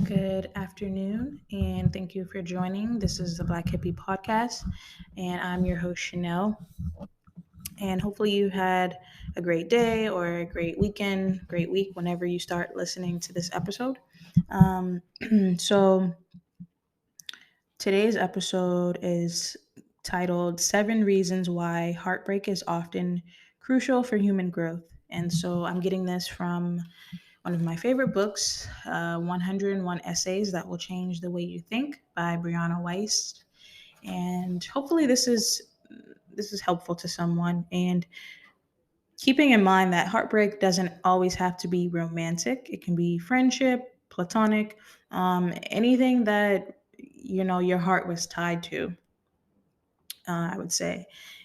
Good afternoon, and thank you for joining. This is the Black Hippie Podcast, and I'm your host, Chanel. And hopefully, you had a great day or a great weekend, great week whenever you start listening to this episode. Um, so, today's episode is titled Seven Reasons Why Heartbreak is Often Crucial for Human Growth. And so, I'm getting this from one of my favorite books, 101 Essays That Will Change the Way You Think by Brianna Weiss. And hopefully this is helpful to someone. And keeping in mind that heartbreak doesn't always have to be romantic. It can be friendship, platonic, anything that your heart was tied to. I would say,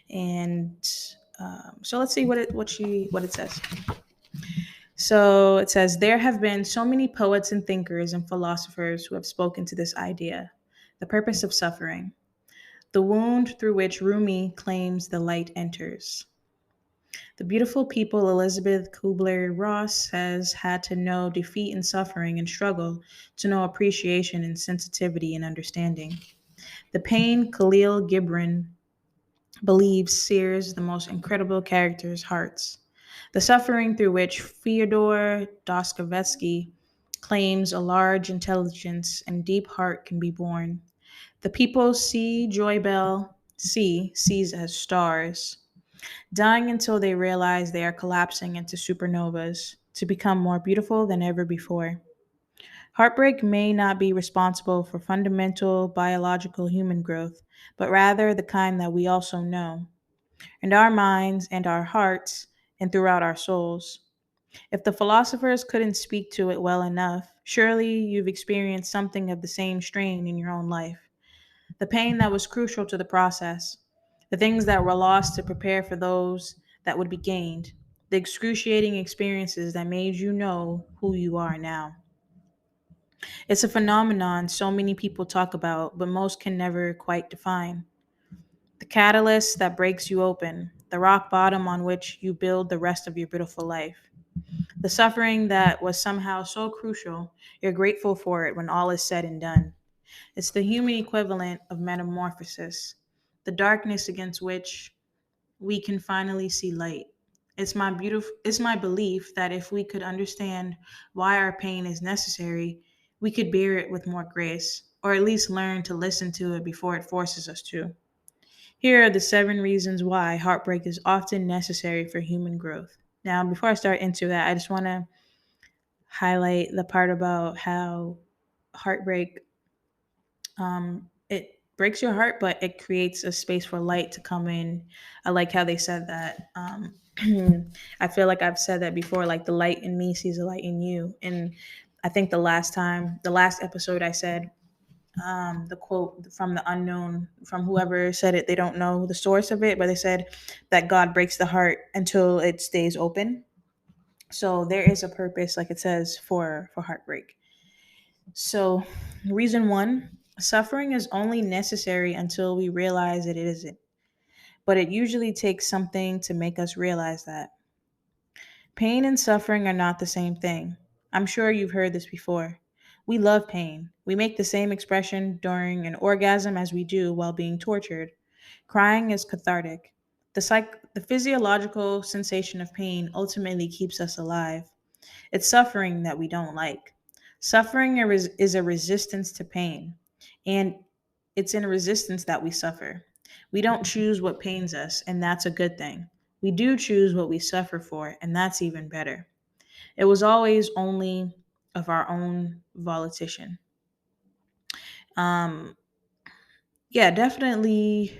and so let's see what it says. So it says, there have been so many poets and thinkers and philosophers who have spoken to this idea, the purpose of suffering, the wound through which Rumi claims the light enters. The beautiful people Elizabeth Kubler-Ross has had to know defeat and suffering and struggle to know appreciation and sensitivity and understanding. The pain Khalil Gibran believes sears the most incredible characters' hearts. The suffering through which Fyodor Dostoevsky claims a large intelligence and deep heart can be born. The people Joy Bell sees as stars, dying until they realize they are collapsing into supernovas to become more beautiful than ever before. Heartbreak may not be responsible for fundamental biological human growth, but rather the kind that we also know and our minds and our hearts and throughout our souls. If the philosophers couldn't speak to it well enough, surely you've experienced something of the same strain in your own life. The pain that was crucial to the process, the things that were lost to prepare for those that would be gained, the excruciating experiences that made you know who you are now. It's a phenomenon so many people talk about, but most can never quite define. The catalyst that breaks you open, the rock bottom on which you build the rest of your beautiful life. The suffering that was somehow so crucial, you're grateful for it when all is said and done. It's the human equivalent of metamorphosis, the darkness against which we can finally see light. It's my belief that if we could understand why our pain is necessary, we could bear it with more grace, or at least learn to listen to it before it forces us to. Here are the seven reasons why heartbreak is often necessary for human growth. Now, before I start into that, I just want to highlight the part about how heartbreak it breaks your heart, but it creates a space for light to come in. I like how they said that. I feel like I've said that before, like the light in me sees the light in you. And I think the last episode, I said the quote from the unknown, from whoever said it, they don't know the source of it, but they said that God breaks the heart until it stays open. So there is a purpose, like it says, for heartbreak. So, reason one, suffering is only necessary until we realize that it isn't. But it usually takes something to make us realize that. Pain and suffering are not the same thing. I'm sure you've heard this before. We love pain. We make the same expression during an orgasm as we do while being tortured. Crying is cathartic. The physiological sensation of pain ultimately keeps us alive. It's suffering that we don't like. Suffering is a resistance to pain, and it's in a resistance that we suffer. We don't choose what pains us, and that's a good thing. We do choose what we suffer for, and that's even better. It was always only of our own volition. Um, yeah, definitely.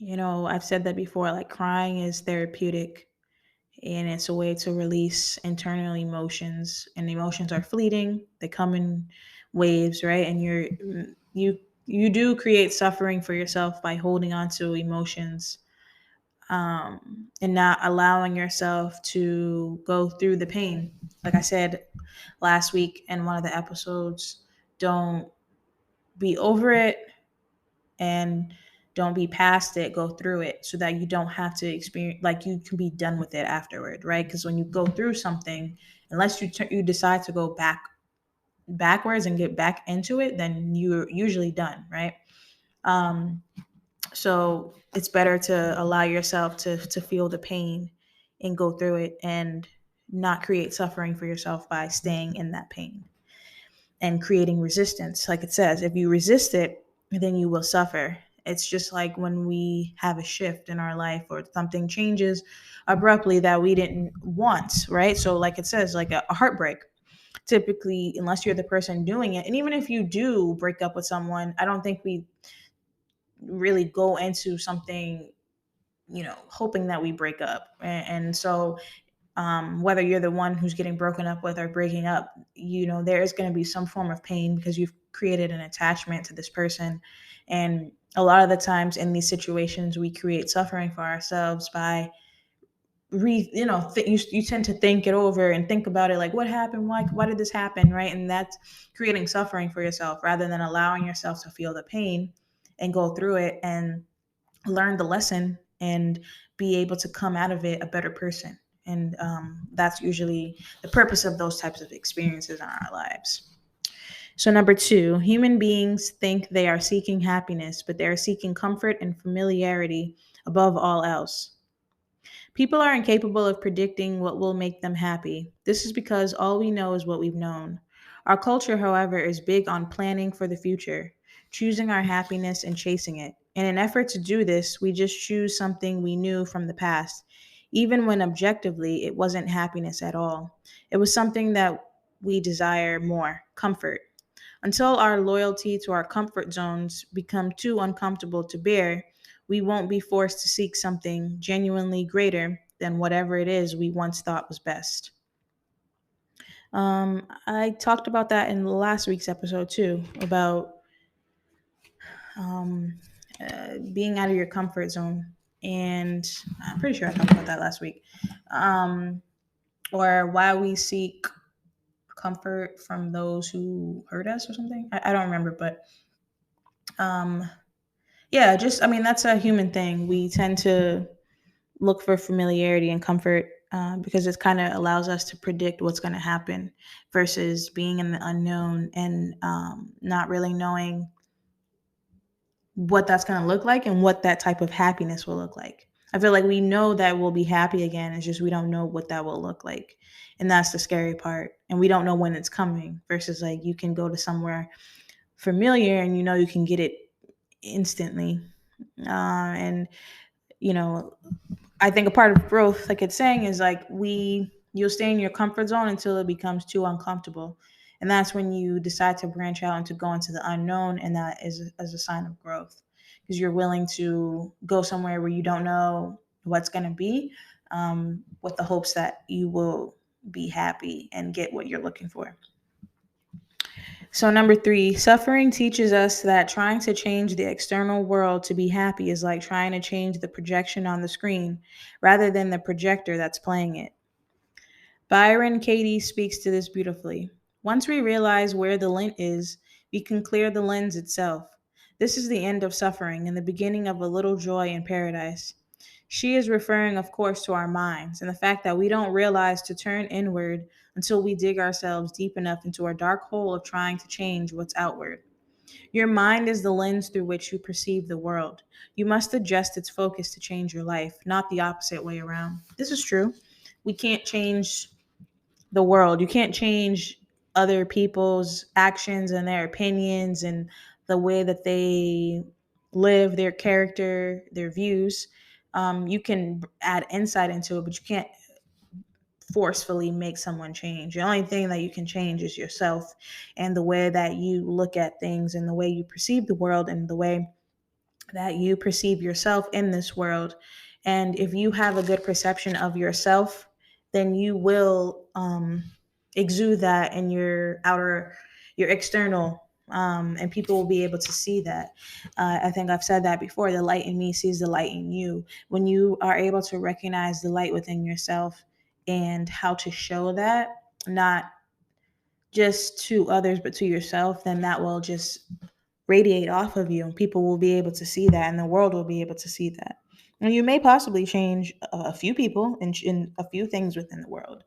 I've said that before. Like crying is therapeutic, and it's a way to release internal emotions. And emotions are fleeting; they come in waves, right? And you do create suffering for yourself by holding on to emotions, and not allowing yourself to go through the pain. Like I said last week in one of the episodes, don't be over it and don't be past it, go through it so that you don't have to experience, like you can be done with it afterward, right? Because when you go through something, unless you decide to go back backwards and get back into it, then you're usually done, right? Um, so it's better to allow yourself to feel the pain and go through it and not create suffering for yourself by staying in that pain and creating resistance. Like it says, if you resist it, then you will suffer. It's just like when we have a shift in our life or something changes abruptly that we didn't want, right? So, like it says, like a heartbreak. Typically, unless you're the person doing it, and even if you do break up with someone, I don't think we really go into something, hoping that we break up. And so whether you're the one who's getting broken up with or breaking up, there is going to be some form of pain because you've created an attachment to this person. And a lot of the times in these situations, we create suffering for ourselves by you tend to think it over and think about it, like what happened, why did this happen, right? And that's creating suffering for yourself rather than allowing yourself to feel the pain and go through it and learn the lesson and be able to come out of it a better person. And that's usually the purpose of those types of experiences in our lives. So, number two, human beings think they are seeking happiness, but they are seeking comfort and familiarity above all else. People are incapable of predicting what will make them happy. This is because all we know is what we've known. Our culture, however, is big on planning for the future, choosing our happiness and chasing it. In an effort to do this, we just choose something we knew from the past, even when objectively it wasn't happiness at all. It was something that we desire more comfort. Until our loyalty to our comfort zones become too uncomfortable to bear, we won't be forced to seek something genuinely greater than whatever it is we once thought was best. I talked about that in last week's episode too, about um, being out of your comfort zone. And I'm pretty sure I talked about that last week. Um, or why we seek comfort from those who hurt us or something. I don't remember, but um, yeah, just, I mean, that's a human thing. We tend to look for familiarity and comfort because it kind of allows us to predict what's going to happen versus being in the unknown and not really knowing what that's going to look like and what that type of happiness will look like. I feel like we know that we'll be happy again. It's just we don't know what that will look like. And that's the scary part. And we don't know when it's coming versus like you can go to somewhere familiar and you can get it instantly. And, you know, I think a part of growth, like it's saying, is like you'll stay in your comfort zone until it becomes too uncomfortable. And that's when you decide to branch out and to go into the unknown. And that is as a sign of growth because you're willing to go somewhere where you don't know what's going to be with the hopes that you will be happy and get what you're looking for. So, number three, suffering teaches us that trying to change the external world to be happy is like trying to change the projection on the screen rather than the projector that's playing it. Byron Katie speaks to this beautifully. Once we realize where the lint is, we can clear the lens itself. This is the end of suffering and the beginning of a little joy in paradise. She is referring, of course, to our minds and the fact that we don't realize to turn inward until we dig ourselves deep enough into our dark hole of trying to change what's outward. Your mind is the lens through which you perceive the world. You must adjust its focus to change your life, not the opposite way around. This is true. We can't change the world. You can't change other people's actions and their opinions and the way that they live, their character, their views. You can add insight into it, but you can't forcefully make someone change. The only thing that you can change is yourself and the way that you look at things and the way you perceive the world and the way that you perceive yourself in this world. And if you have a good perception of yourself, then you will exude that in your external, and people will be able to see that. I think I've said that before. The light in me sees the light in you. When you are able to recognize the light within yourself and how to show that, not just to others, but to yourself, then that will just radiate off of you and people will be able to see that and the world will be able to see that. And you may possibly change a few people and a few things within the world.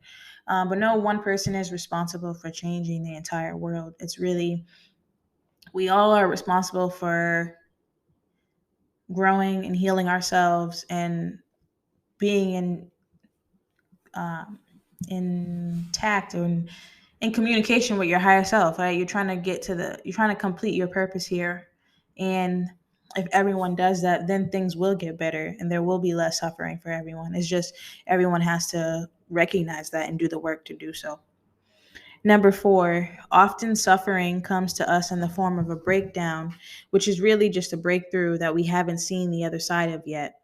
But no one person is responsible for changing the entire world. It's really, we all are responsible for growing and healing ourselves and being um, intact or in communication with your higher self, right? You're trying to complete your purpose here. And if everyone does that, then things will get better and there will be less suffering for everyone. It's just everyone has to recognize that and do the work to do so. Number four, often suffering comes to us in the form of a breakdown, which is really just a breakthrough that we haven't seen the other side of yet.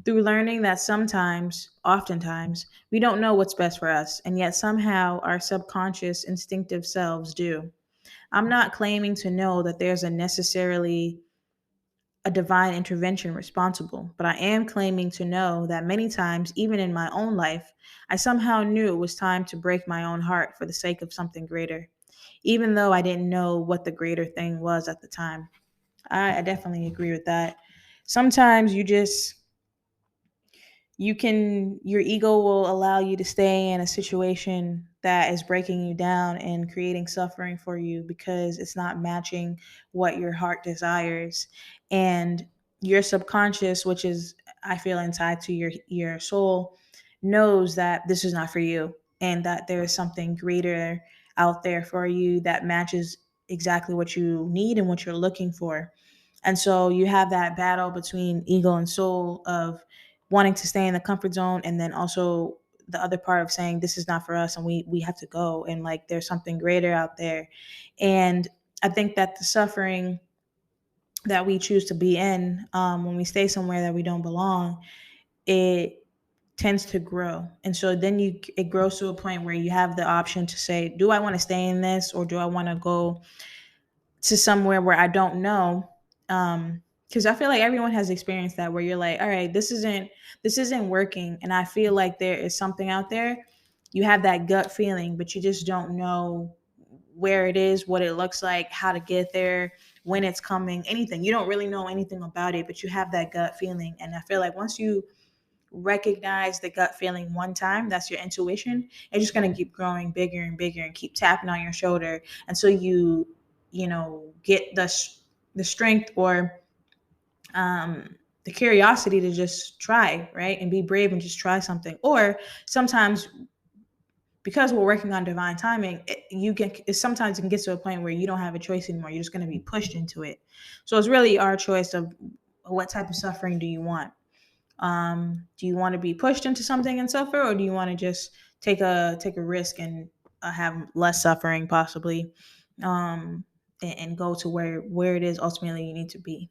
Through learning that sometimes, oftentimes, we don't know what's best for us, and yet somehow our subconscious, instinctive selves do. I'm not claiming to know that there's a necessarily a divine intervention responsible, but I am claiming to know that many times, even in my own life, I somehow knew it was time to break my own heart for the sake of something greater, even though I didn't know what the greater thing was at the time. I definitely agree with that. Sometimes your ego will allow you to stay in a situation that is breaking you down and creating suffering for you because it's not matching what your heart desires. And your subconscious, which is, I feel, inside to your soul, knows that this is not for you and that there is something greater out there for you that matches exactly what you need and what you're looking for. And so you have that battle between ego and soul of wanting to stay in the comfort zone, and then also the other part of saying this is not for us and we have to go, and like there's something greater out there. And I think that the suffering that we choose to be in, when we stay somewhere that we don't belong, it tends to grow. And so then it grows to a point where you have the option to say, do I want to stay in this, or do I want to go to somewhere where I don't know? Because I feel like everyone has experienced that, where you're like, all right, this isn't working, and I feel like there is something out there. You have that gut feeling, but you just don't know where it is, what it looks like, how to get there, when it's coming, anything. You don't really know anything about it, but you have that gut feeling. And I feel like once you recognize the gut feeling one time, that's your intuition, it's just going to keep growing bigger and bigger and keep tapping on your shoulder until you get the strength or the curiosity to just try, right, and be brave and just try something. Or sometimes, because we're working on divine timing, sometimes it can get to a point where you don't have a choice anymore. You're just going to be pushed into it. So it's really our choice of what type of suffering do you want. Do you want to be pushed into something and suffer, or do you want to just take a risk and have less suffering possibly, and go to where it is ultimately you need to be?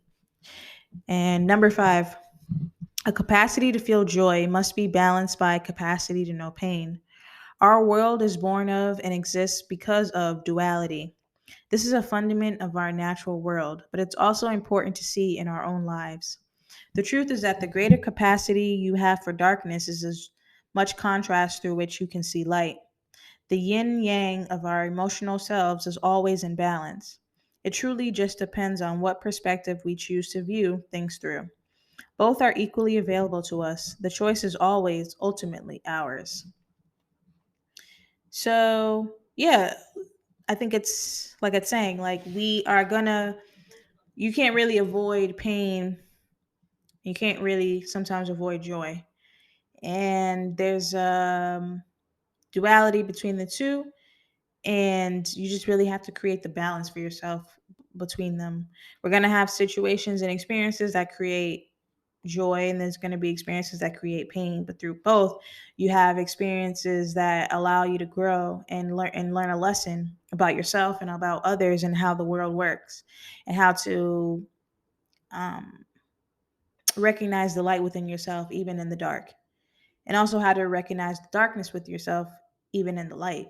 And number five, a capacity to feel joy must be balanced by a capacity to know pain. Our world is born of and exists because of duality. This is a fundament of our natural world, but it's also important to see in our own lives. The truth is that the greater capacity you have for darkness is as much contrast through which you can see light. The yin yang of our emotional selves is always in balance. It truly just depends on what perspective we choose to view things through. Both are equally available to us. The choice is always ultimately ours. So, yeah, I think it's like it's saying, like, you can't really avoid pain. You can't really sometimes avoid joy. And there's duality between the two, and you just really have to create the balance for yourself between them. We're going to have situations and experiences that create joy, and there's going to be experiences that create pain, but through both you have experiences that allow you to grow and learn a lesson about yourself and about others and how the world works, and how to um, recognize the light within yourself even in the dark, and also how to recognize the darkness with yourself even in the light.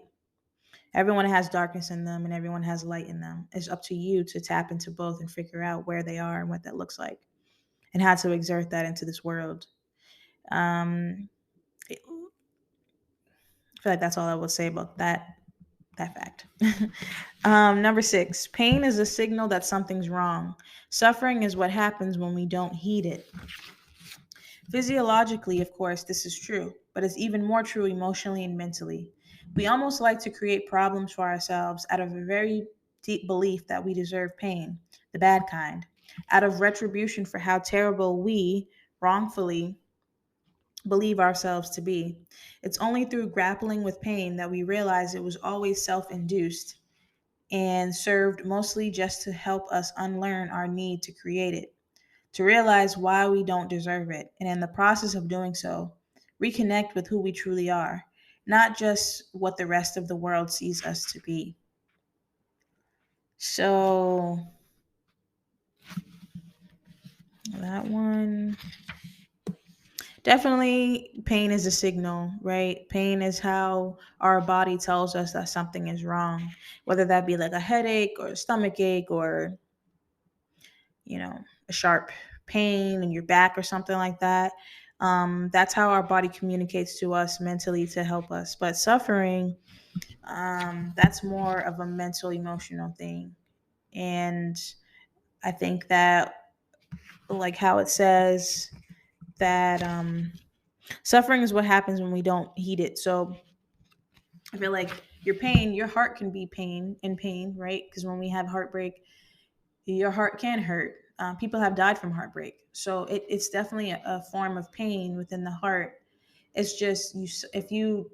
Everyone has darkness in them and everyone has light in them. It's up to you to tap into both and figure out where they are and what that looks like, and how to exert that into this world. um I feel like that's all I will say about that fact. Number six, pain is a signal that something's wrong. Suffering is what happens when we don't heed it. Physiologically, of course, this is true, but it's even more true emotionally and mentally. We almost like to create problems for ourselves out of a very deep belief that we deserve pain, the bad kind, out of retribution for how terrible we wrongfully believe ourselves to be. It's only through grappling with pain that we realize it was always self induced and served mostly just to help us unlearn our need to create it, to realize why we don't deserve it, and in the process of doing so, reconnect with who we truly are, not just what the rest of the world sees us to be. So, that one. Definitely, pain is a signal, right? Pain is how our body tells us that something is wrong, whether that be like a headache or a stomach ache or, you know, a sharp pain in your back or something like that. That's how our body communicates to us mentally to help us. But suffering, that's more of a mental, emotional thing. And I think that, like how it says that suffering is what happens when we don't heed it. So I feel like your pain, your heart can be pain, right? Because when we have heartbreak, your heart can hurt. People have died from heartbreak, so it's definitely a form of pain within the heart. It's just you. If you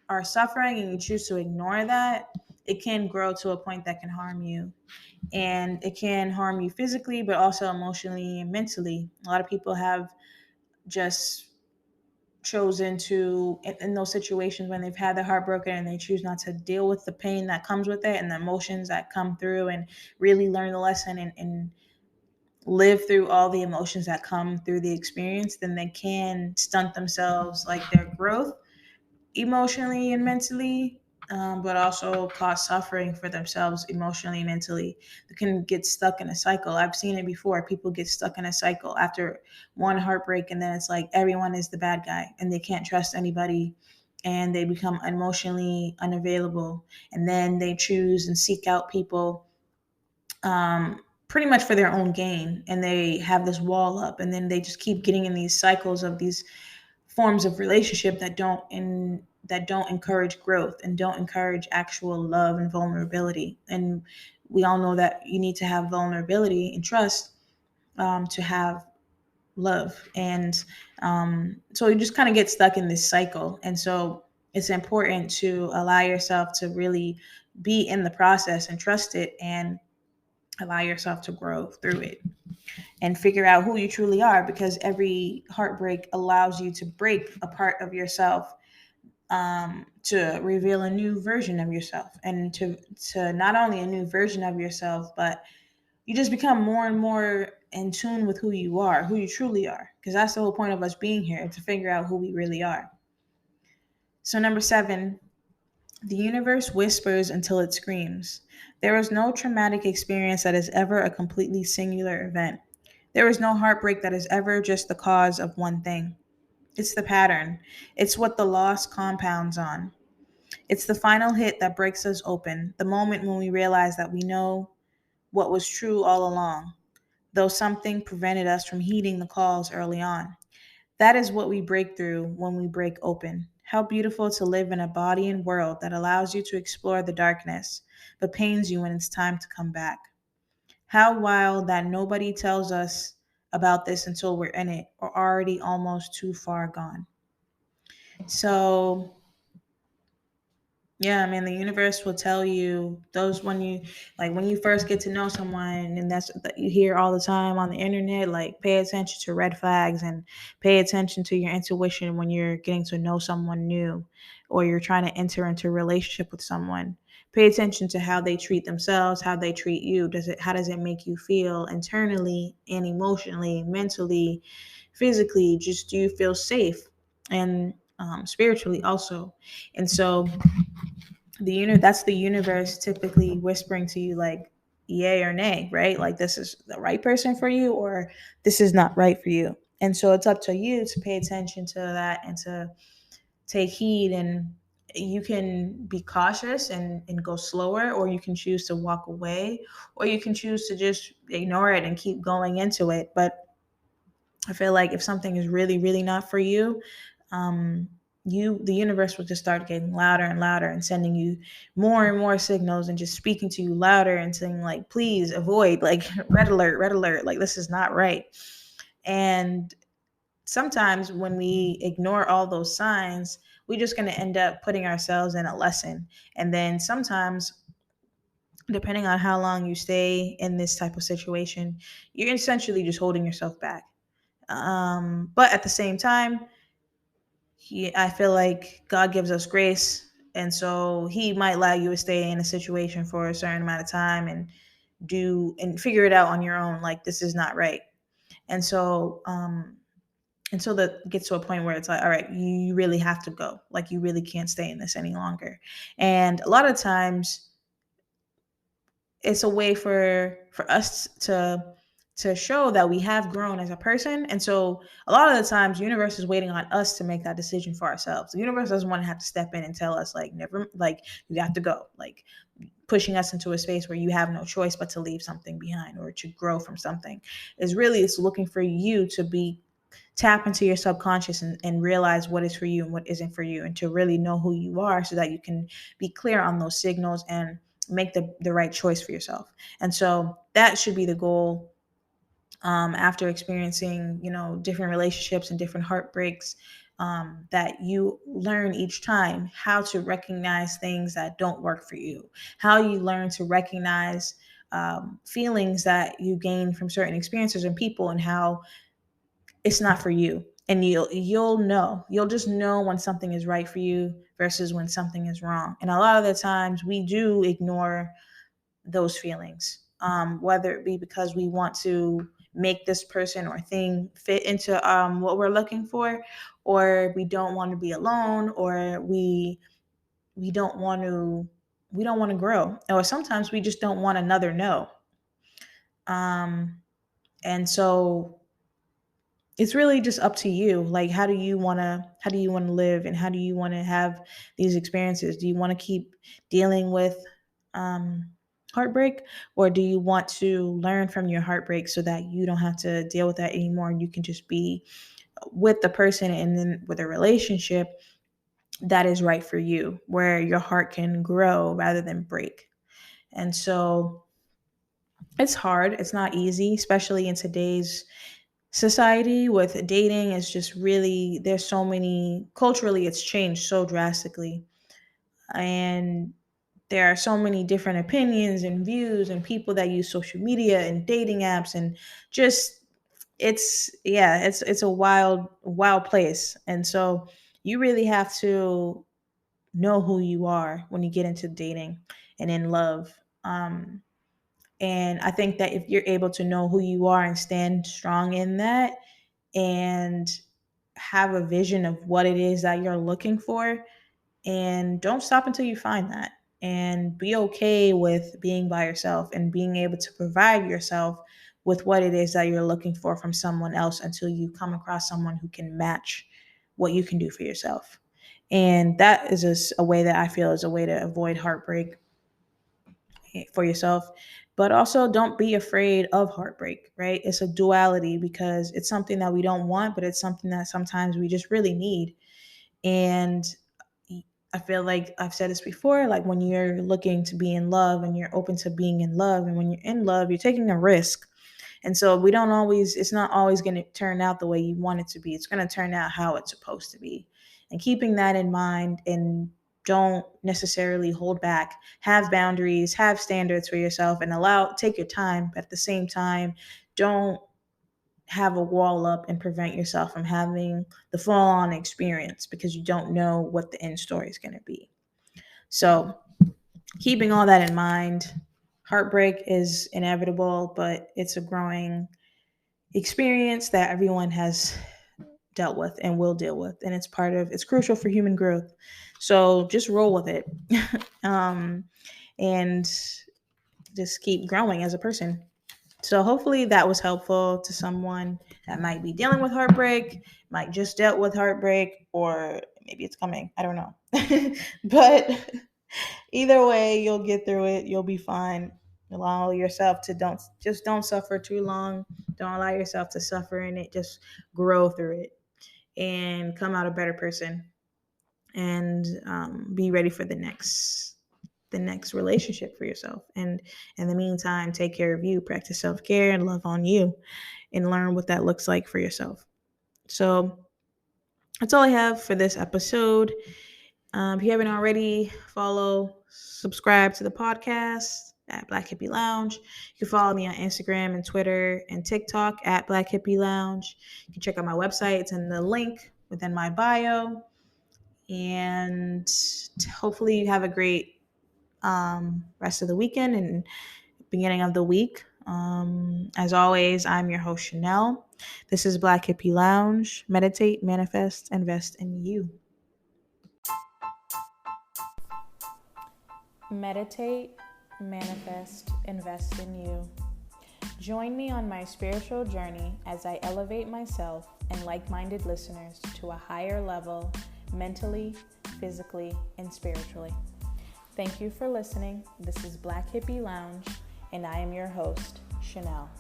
are suffering and you choose to ignore that, it can grow to a point that can harm you, and it can harm you physically, but also emotionally and mentally. A lot of people have just chosen to in those situations when they've had their heart broken and they choose not to deal with the pain that comes with it and the emotions that come through and really learn the lesson and live through all the emotions that come through the experience, then they can stunt themselves, like their growth emotionally and mentally, but also cause suffering for themselves emotionally and mentally. They can get stuck in a cycle. I've seen it before. People get stuck in a cycle after one heartbreak, and then it's like everyone is the bad guy and they can't trust anybody. And they become emotionally unavailable. And then they choose and seek out people pretty much for their own gain. And they have this wall up. And then they just keep getting in these cycles of these forms of relationship that don't encourage growth and don't encourage actual love and vulnerability. And we all know that you need to have vulnerability and trust to have love. And so you just kind of get stuck in this cycle. And so it's important to allow yourself to really be in the process and trust it and allow yourself to grow through it and figure out who you truly are, because every heartbreak allows you to break a part of yourself, to reveal a new version of yourself, and to not only a new version of yourself, but you just become more and more in tune with who you are, who you truly are, because that's the whole point of us being here, to figure out who we really are. So number 7, the universe whispers until it screams. There is no traumatic experience that is ever a completely singular event. There is no heartbreak that is ever just the cause of one thing. It's the pattern. It's what the loss compounds on. It's the final hit that breaks us open, the moment when we realize that we know what was true all along, though something prevented us from heeding the calls early on. That is what we break through when we break open. How beautiful to live in a body and world that allows you to explore the darkness, but pains you when it's time to come back. How wild that nobody tells us about this until we're in it or already almost too far gone. So, yeah, I mean, the universe will tell you those when you when you first get to know someone, and that's that you hear all the time on the internet, like pay attention to red flags and pay attention to your intuition when you're getting to know someone new or you're trying to enter into a relationship with someone. Pay attention to how they treat themselves, how they treat you. How does it make you feel internally and emotionally, mentally, physically? Just do you feel safe and spiritually also? And so that's the universe typically whispering to you like yay or nay, right? Like this is the right person for you or this is not right for you. And so it's up to you to pay attention to that and to take heed, and you can be cautious and go slower, or you can choose to walk away, or you can choose to just ignore it and keep going into it. But I feel like if something is really, really not for you, um, the universe will just start getting louder and louder and sending you more and more signals and just speaking to you louder and saying like, please avoid, like, red alert, like this is not right. And sometimes when we ignore all those signs, we're just going to end up putting ourselves in a lesson. And then sometimes, depending on how long you stay in this type of situation, you're essentially just holding yourself back. But at the same time, I feel like God gives us grace. And so he might allow you to stay in a situation for a certain amount of time and figure it out on your own. Like, this is not right. And so, until that gets to a point where it's like, all right, you really have to go. Like, you really can't stay in this any longer. And a lot of times it's a way for us to show that we have grown as a person. And so a lot of the times the universe is waiting on us to make that decision for ourselves. The universe doesn't want to have to step in and tell us like, never, like, you have to go, like pushing us into a space where you have no choice but to leave something behind or to grow from something. It's looking for you to be tap into your subconscious and realize what is for you and what isn't for you, and to really know who you are so that you can be clear on those signals and make the right choice for yourself. And so that should be the goal. After experiencing, different relationships and different heartbreaks, that you learn each time how to recognize things that don't work for you, how you learn to recognize feelings that you gain from certain experiences and people, and how it's not for you. And you'll just know when something is right for you versus when something is wrong. And a lot of the times we do ignore those feelings, whether it be because we want to make this person or thing fit into what we're looking for, or we don't want to be alone, or we don't want to grow, or sometimes we just don't want another no. um, and so it's really just up to you. Like, how do you want to live, and how do you want to have these experiences? Do you want to keep dealing with um heartbreak, or do you want to learn from your heartbreak so that you don't have to deal with that anymore, and you can just be with the person and then with a relationship that is right for you, where your heart can grow rather than break? And so it's hard, it's not easy, especially in today's society with dating. Is just really, there's so many, culturally it's changed so drastically, and there are so many different opinions and views and people that use social media and dating apps, and just, it's a wild place. And so you really have to know who you are when you get into dating and in love. And I think that if you're able to know who you are and stand strong in that, and have a vision of what it is that you're looking for, and don't stop until you find that, and be okay with being by yourself and being able to provide yourself with what it is that you're looking for from someone else, until you come across someone who can match what you can do for yourself. And that is just a way that I feel is a way to avoid heartbreak for yourself. But also, don't be afraid of heartbreak, right? It's a duality, because it's something that we don't want, but it's something that sometimes we just really need. And I feel like I've said this before, like, when you're looking to be in love and you're open to being in love, and when you're in love, you're taking a risk. And so it's not always going to turn out the way you want it to be. It's going to turn out how it's supposed to be. And keeping that in mind, and don't necessarily hold back, have boundaries, have standards for yourself, and take your time. But at the same time, don't have a wall up and prevent yourself from having the full on experience, because you don't know what the end story is going to be. So, keeping all that in mind, heartbreak is inevitable, but it's a growing experience that everyone has dealt with and will deal with, and it's crucial for human growth. So just roll with it. um, and just keep growing as a person. So hopefully that was helpful to someone that might be dealing with heartbreak, might just dealt with heartbreak, or maybe it's coming, I don't know. But either way, you'll get through it, you'll be fine. Allow yourself to don't suffer too long. Don't allow yourself to suffer in it. Just grow through it and come out a better person. and be ready for the next relationship for yourself. And in the meantime, take care of you, practice self-care, and love on you, and learn what that looks like for yourself. So that's all I have for this episode. If you haven't already, subscribe to the podcast at Black Hippie Lounge. You can follow me on Instagram and Twitter and TikTok at Black Hippie Lounge. You can check out my website. It's in the link within my bio. And hopefully you have a great rest of the weekend and beginning of the week. As always, I'm your host, Chanel. This is Black Hippie Lounge. Meditate, manifest, invest in you. Meditate, manifest, invest in you. Join me on my spiritual journey as I elevate myself and like-minded listeners to a higher level mentally, physically, and spiritually. Thank you for listening. This is Black Hippie Lounge, and I am your host, Chanel.